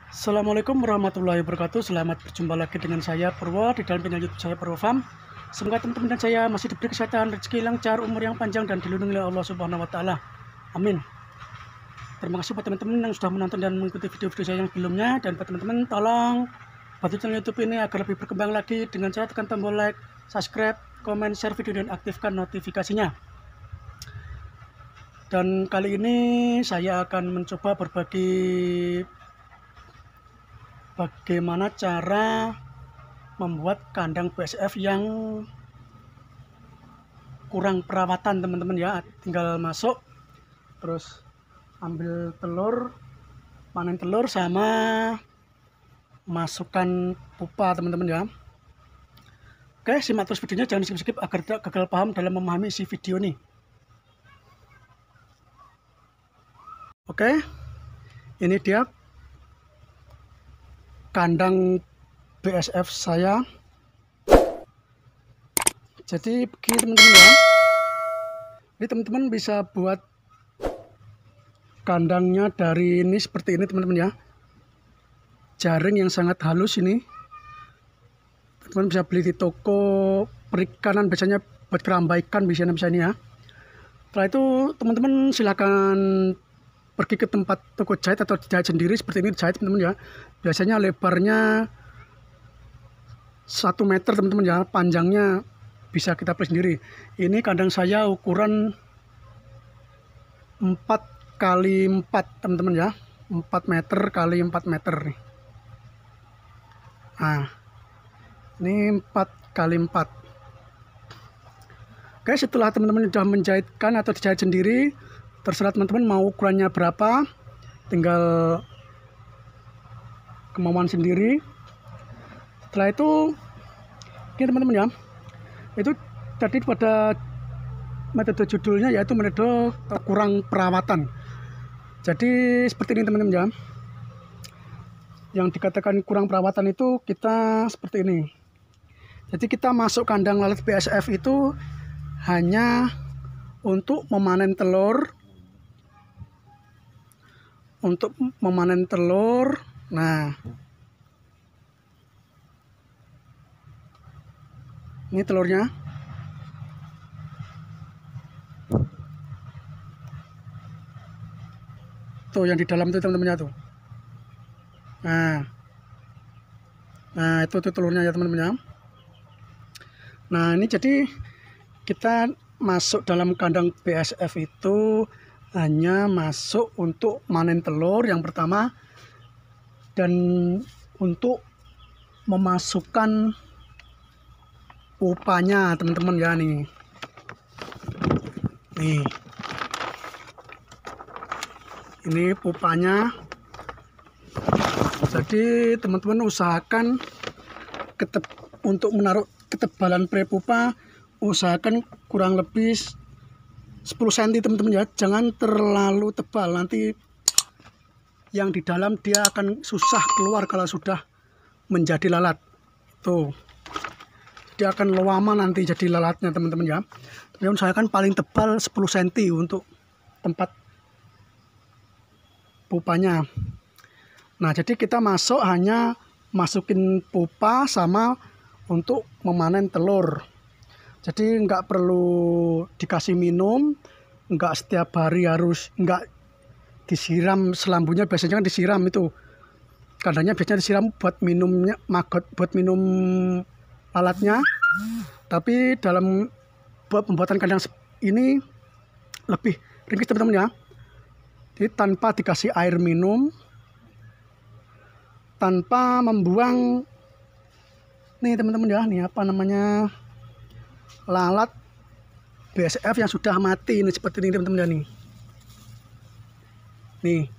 Assalamualaikum warahmatullahi wabarakatuh. Selamat berjumpa lagi dengan saya Purwo di dalam channel YouTube saya Purwo Farm. Semoga teman-teman dan saya masih diberi kesehatan, rezeki lancar, umur yang panjang dan dilindungi oleh Allah Subhanahu wa taala. Amin. Terima kasih buat teman-teman yang sudah menonton dan mengikuti video-video saya yang sebelumnya, dan buat teman-teman tolong bantu channel YouTube ini agar lebih berkembang lagi dengan cara tekan tombol like, subscribe, komen, share video dan aktifkan notifikasinya. Dan kali ini saya akan mencoba berbagi bagaimana cara membuat kandang BSF yang kurang perawatan, teman-teman ya. Tinggal masuk terus ambil telur, panen telur, sama masukkan pupa, teman-teman ya. Oke, simak terus videonya, jangan skip-skip agar tidak gagal paham dalam memahami isi video nih. Oke, ini dia kandang BSF saya. Jadi begini teman-teman ya, ini teman-teman bisa buat kandangnya dari ini seperti ini teman-teman ya, jaring yang sangat halus ini. Teman-teman bisa beli di toko perikanan, biasanya buat keramba ikan bisa ini ya. Setelah itu teman-teman silakan pergi ke tempat toko jahit atau jahit sendiri seperti ini, jahit teman-teman ya. Biasanya lebarnya 1 meter teman-teman ya, panjangnya bisa kita pilih sendiri. Ini kandang saya ukuran 4 kali 4 teman-teman ya, 4 meter kali 4 meter nih. Nah, ini 4 kali 4. Oke, setelah teman-teman sudah menjahitkan atau dijahit sendiri, terserah teman-teman mau ukurannya berapa, tinggal kemauan sendiri. Setelah itu ini teman-teman ya, itu tadi pada metode judulnya yaitu metode kurang perawatan. Jadi seperti ini teman-teman ya, yang dikatakan kurang perawatan itu kita seperti ini. Jadi kita masuk kandang lalat BSF itu hanya untuk memanen telur, Nah, ini telurnya. Tuh yang di dalam itu teman-teman tuh. Nah itu telurnya ya teman-teman ya. Nah ini jadi kita masuk dalam kandang BSF itu hanya masuk untuk manen telur yang pertama, dan untuk memasukkan pupanya teman-teman ya. Nih ini pupanya. Jadi teman-teman usahakan untuk menaruh ketebalan pre-pupa, usahakan kurang lebih 10 cm teman-teman ya, jangan terlalu tebal, nanti yang di dalam dia akan susah keluar kalau sudah menjadi lalat. Tuh, dia akan lama nanti jadi lalatnya teman-teman ya. Tapi usahakan paling tebal 10 cm untuk tempat pupanya. Nah jadi kita hanya masukin pupa sama untuk memanen telur. Jadi nggak perlu dikasih minum, nggak setiap hari harus, nggak disiram selambunya, biasanya kan disiram itu. Kandangnya biasanya disiram buat minumnya, maggot buat minum lalatnya. Tapi dalam pembuatan kandang ini lebih ringkis teman-teman ya. Jadi tanpa dikasih air minum, tanpa membuang nih teman-teman ya, nih apa namanya, lalat BSF yang sudah mati ini seperti ini teman-teman ya. Nih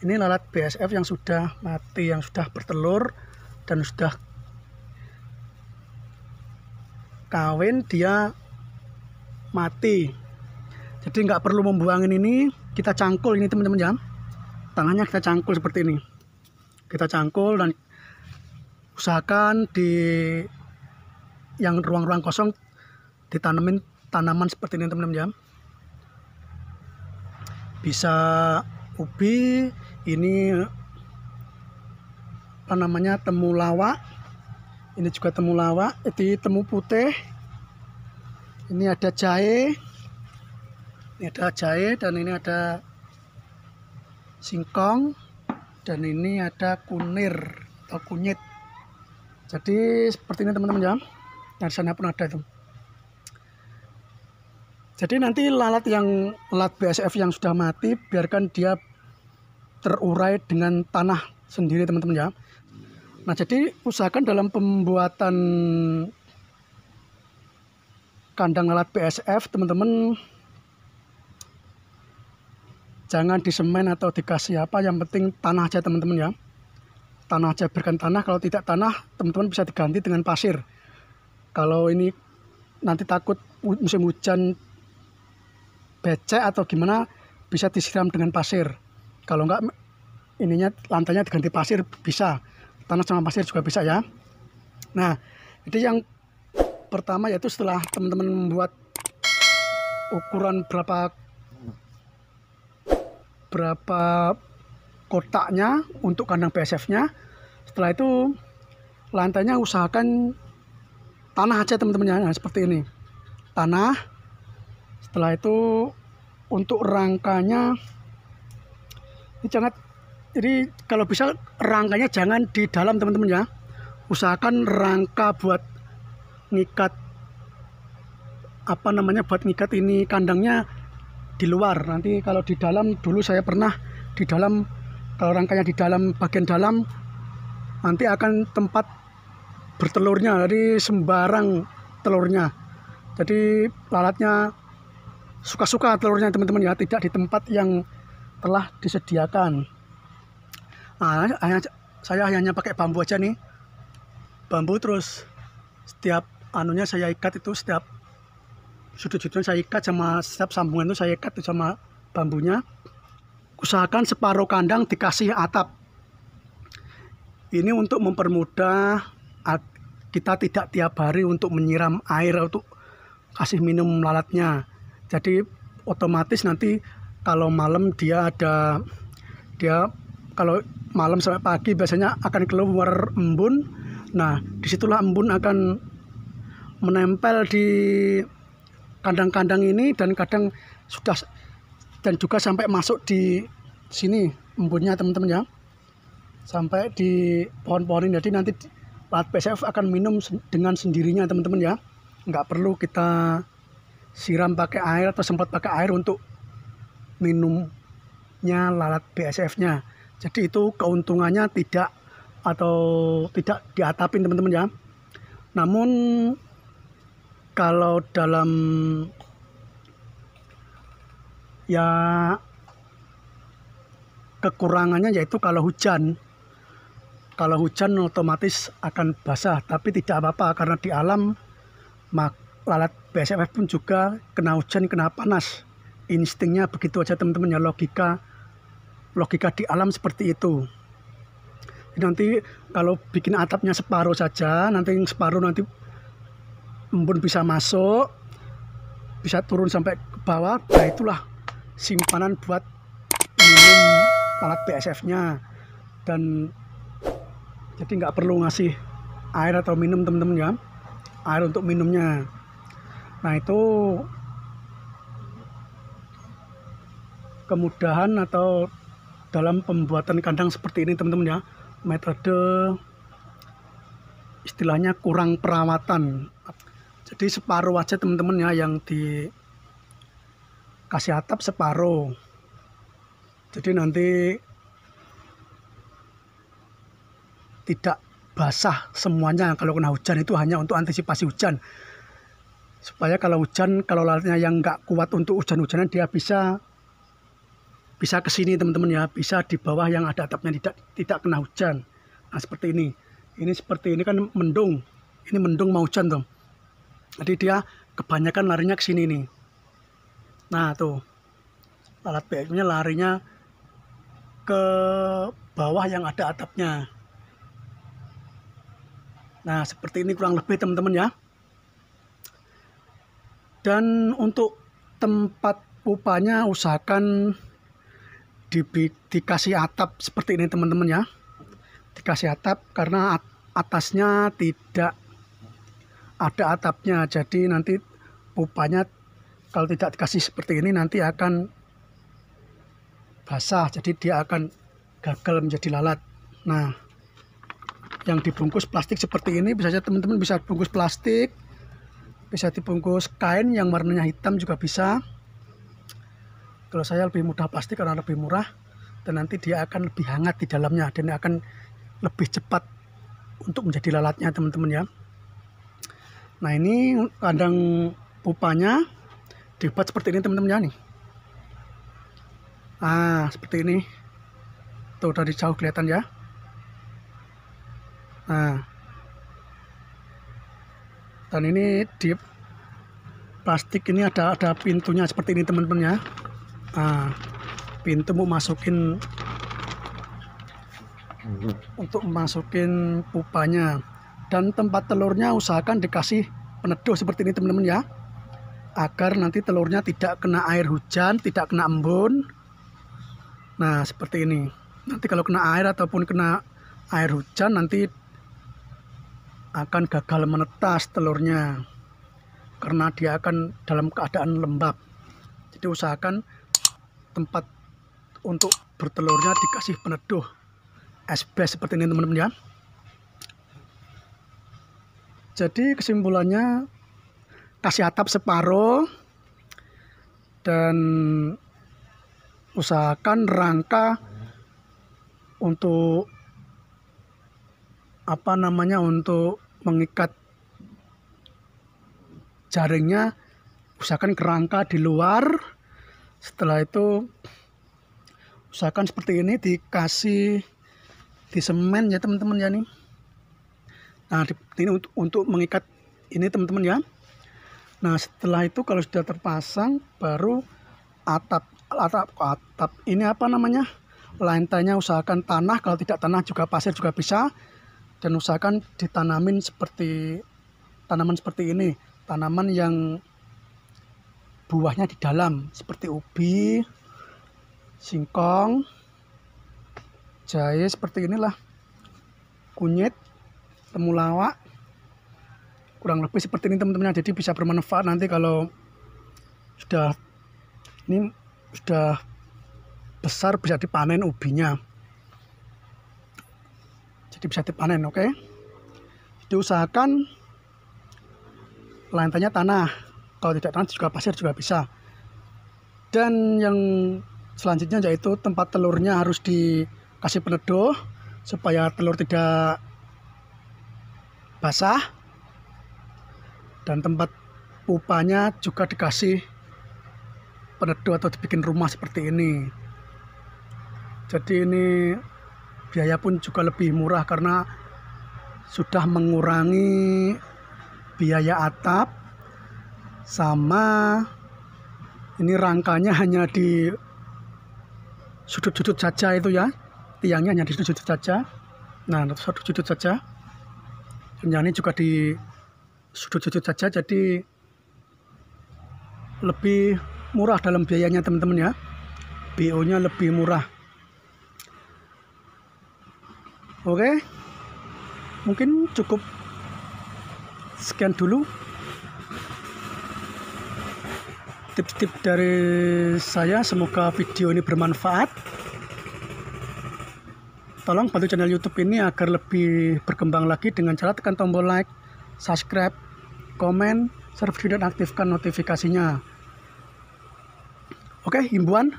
ini lalat BSF yang sudah mati, yang sudah bertelur dan sudah kawin, dia mati. Jadi nggak perlu membuangin ini, kita cangkul ini teman-teman ya, tangannya kita cangkul seperti ini, kita cangkul, dan usahakan di yang ruang-ruang kosong ditanemin tanaman seperti ini teman-teman ya. Bisa ubi, ini apa namanya, temulawak. Ini juga temulawak, ini temu putih. Ini ada jahe. Ini ada jahe dan ini ada singkong dan ini ada kunir atau kunyit. Jadi seperti ini teman-teman ya. Dari sana pun ada itu. Jadi nanti lalat BASF yang sudah mati biarkan dia terurai dengan tanah sendiri teman-teman ya. Nah, jadi usahakan dalam pembuatan kandang lalat BASF teman-teman jangan disemen atau dikasih apa, yang penting tanah aja teman-teman ya. Tanah aja, berikan tanah. Kalau tidak tanah teman-teman bisa diganti dengan pasir. Kalau ini nanti takut musim hujan becek atau gimana, bisa disiram dengan pasir. Kalau enggak ininya lantainya diganti pasir bisa, tanah sama pasir juga bisa ya. Nah, jadi yang pertama yaitu setelah teman-teman membuat ukuran berapa kotaknya untuk kandang BASF-nya, setelah itu lantainya usahakan tanah aja teman-teman ya. Nah, seperti ini tanah. Setelah itu untuk rangkanya jadi kalau bisa rangkanya jangan di dalam teman-teman ya. Usahakan rangka buat ngikat apa namanya, buat ngikat ini kandangnya di luar. Nanti kalau di dalam, dulu saya pernah di dalam, kalau rangkanya di dalam bagian dalam nanti akan tempat bertelurnya, jadi sembarang telurnya. Jadi lalatnya suka-suka telurnya teman-teman ya, tidak di tempat yang telah disediakan. Nah, saya hanya pakai bambu aja nih, bambu, terus setiap anunya saya ikat itu, setiap sudut-sudutnya saya ikat, sama setiap sambungan itu saya ikat sama bambunya. Usahakan separuh kandang dikasih atap. Ini untuk mempermudah kita tidak tiap hari untuk menyiram air untuk kasih minum lalatnya. Jadi otomatis nanti kalau malam dia kalau malam sampai pagi biasanya akan keluar embun. Nah, disitulah embun akan menempel di kandang-kandang ini dan juga sampai masuk di sini embunnya teman-teman ya, sampai di pohon-pohon ini. Jadi nanti lalat BASF akan minum dengan sendirinya teman-teman ya, nggak perlu kita siram pakai air atau semprot pakai air untuk minumnya lalat BASF-nya. Jadi itu keuntungannya tidak diatapin teman-teman ya. Namun kalau dalam ya kekurangannya yaitu kalau hujan otomatis akan basah, tapi tidak apa-apa karena di alam lalat BASF pun juga kena hujan, kena panas. Instingnya begitu aja teman-teman ya, logika di alam seperti itu. Jadi nanti kalau bikin atapnya separuh saja, nanti yang separuh nanti embun bisa masuk, bisa turun sampai ke bawah. Nah, itulah simpanan buat minum lalat BASF-nya. Dan jadi nggak perlu ngasih air atau minum teman-teman ya, air untuk minumnya. Nah, itu kemudahan atau dalam pembuatan kandang seperti ini teman-teman ya, metode istilahnya kurang perawatan. Jadi separuh aja teman-teman ya yang dikasih atap, separuh. Jadi nanti tidak basah semuanya. Kalau kena hujan itu hanya untuk antisipasi hujan, supaya kalau lalatnya yang nggak kuat untuk hujan-hujanan, dia bisa ke sini teman-teman ya, bisa di bawah yang ada atapnya, tidak kena hujan. Nah, seperti ini. Seperti ini kan mendung. Ini mendung mau hujan tuh. Jadi dia kebanyakan larinya ke sini nih. Nah, tuh. Lalat BASF-nya larinya ke bawah yang ada atapnya. Nah, seperti ini kurang lebih teman-teman ya. Dan untuk tempat pupanya usahakan dikasih atap seperti ini teman-teman ya. dikasih atap karena atasnya tidak ada atapnya. Jadi nanti pupanya kalau tidak dikasih seperti ini nanti akan basah, jadi dia akan gagal menjadi lalat. Nah, yang dibungkus plastik seperti ini bisa saja teman-teman bisa bungkus plastik, bisa dibungkus kain yang warnanya hitam juga bisa. Kalau saya lebih mudah plastik karena lebih murah, dan nanti dia akan lebih hangat di dalamnya dan akan lebih cepat untuk menjadi lalatnya teman-teman ya. Nah, ini kandang pupanya dibuat seperti ini teman-teman ya nih. Nah, seperti ini. Tuh dari jauh kelihatan ya. Nah, dan ini di plastik ini ada pintunya seperti ini teman-teman ya. Nah, pintu mau masukin untuk masukin pupanya, dan tempat telurnya usahakan dikasih peneduh seperti ini teman-teman ya, agar nanti telurnya tidak kena air hujan, tidak kena embun. Nah, seperti ini. Nanti kalau kena air ataupun kena air hujan nanti akan gagal menetas telurnya karena dia akan dalam keadaan lembab. Jadi usahakan tempat untuk bertelurnya dikasih peneduh asbes seperti ini teman-teman ya. Jadi kesimpulannya, kasih atap separuh dan usahakan rangka untuk untuk mengikat jaringnya, usahakan kerangka di luar. Setelah itu usahakan seperti ini dikasih di semen ya teman-teman ya nih. Nah, ini untuk mengikat ini teman-teman ya. Nah, setelah itu kalau sudah terpasang baru atap ini lantainya usahakan tanah, kalau tidak tanah juga pasir juga bisa, dan usahakan ditanamin seperti tanaman seperti ini, tanaman yang buahnya di dalam seperti ubi, singkong, jahe seperti inilah, kunyit, temulawak, kurang lebih seperti ini teman-teman. Jadi bisa bermanfaat nanti kalau sudah besar bisa dipanen ubinya, jadi bisa dipanen. Oke, diusahakan lantainya tanah, kalau tidak tanah juga pasir juga bisa. Dan yang selanjutnya yaitu tempat telurnya harus dikasih peneduh supaya telur tidak basah, dan tempat pupanya juga dikasih peneduh atau dibikin rumah seperti ini. Jadi ini biaya pun juga lebih murah karena sudah mengurangi biaya atap, sama ini rangkanya hanya di sudut-sudut saja itu ya, tiangnya hanya di sudut-sudut saja. Nah, sudut-sudut saja, dan ini juga di sudut-sudut saja, jadi lebih murah dalam biayanya teman-teman ya, BO nya lebih murah. Oke, mungkin cukup sekian dulu tips-tips dari saya. Semoga video ini bermanfaat. Tolong bantu channel YouTube ini agar lebih berkembang lagi dengan cara tekan tombol like, subscribe, komen, share video, dan aktifkan notifikasinya. Oke, himbauan,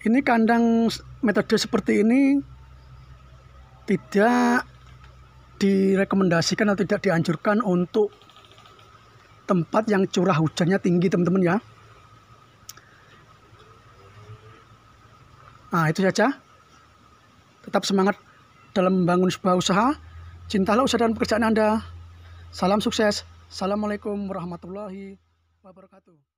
ini kandang metode seperti ini tidak direkomendasikan atau tidak dianjurkan untuk tempat yang curah hujannya tinggi teman-teman ya. Nah, itu saja. Tetap semangat dalam membangun sebuah usaha. Cintalah usaha dan pekerjaan Anda. Salam sukses. Assalamualaikum warahmatullahi wabarakatuh.